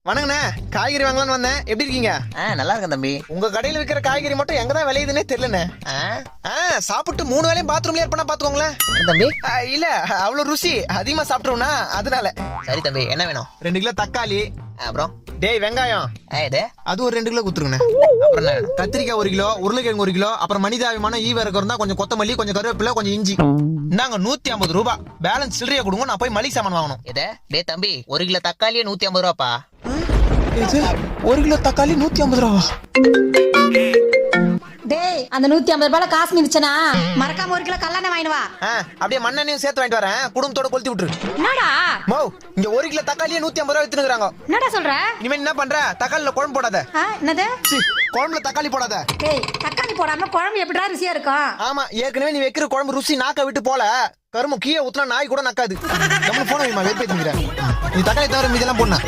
வணங்கண்ணே, காய்கறி வாங்கலாம்னு வந்தேன். எப்படி இருக்கீங்க? நல்லா இருக்கேன் தம்பி. உங்க கடையில விக்கிற காய்கறி மட்டும் எங்கதான் விளையுதுன்னே தெரியலண்ணே. சாப்பிட்டு 3 வேளையும் பாத்ரூம்லயே இருப்பா பாத்துக்கோங்களேன். தம்பி இல்ல அவ்வளவு ருசி அதிகமா சாப்பிட்டுருவோம்னா அதனால. சரி தம்பி, என்ன வேணும்? 2 கிலோ தக்காளி. அப்புறம் டேய் வெங்காயம் அது ஒரு 2 கிலோ குத்துருங்கண்ணே. அப்புறம் என்ன வேணும்? கத்திரிக்காய் 1 கிலோ, உருளைக்கிழங்கு 1 கிலோ, அப்புறம் மனிதாபிமான ஈவரகம் இருந்தா கொஞ்சம் கொத்தமல்லி, கொஞ்சம் கருவேப்பிலை, கொஞ்சம் இஞ்சி. இந்தாங்க 150 ரூபாய். பேலன்ஸ் சில்லறையா கொடுங்க, நான் போய் மளிகை சாமான் வாங்கணும். டே தம்பி, 1 கிலோ தக்காளியே 150 ரூபாப்பா. இது 1 கிலோ தக்காளி 150 ரூபா. டேய், அந்த 150 ரூபாய் காசு மிச்சனா மறக்காம 1 கிலோ கல்லெண்ணெய் வாங்கிட்டு வா. அப்படியே மண்ணெண்ணையும் சேர்த்து வாங்கிட்டு வரேன். குடும்பத்தோட கொளுத்தி விட்டுரு. என்னடா மோ, இங்க 1 கிலோ தக்காளியே 150 ரூபா வித்துனுக்குறாங்க. என்னடா சொல்ற? இனிமே என்ன பண்ற? தக்காளில குழம்பு போடாத. என்னது? குழம்புல தக்காளி போடாத. டேய், தக்காளி போடாம குழம்பு எப்படிடா ருசியா இருக்கும்? ஆமா, ஏற்கனவே நீ வைக்கிற குழம்பு ருசி நாக்க விட்டு போல. கரும்பு கீழே ஊத்துனா நாய் கூட நக்காது. நம்ம போன வைமா வெறுப்பேத்துங்கிற. நீ தக்காளி தவிர மீதெல்லாம் போடணும்.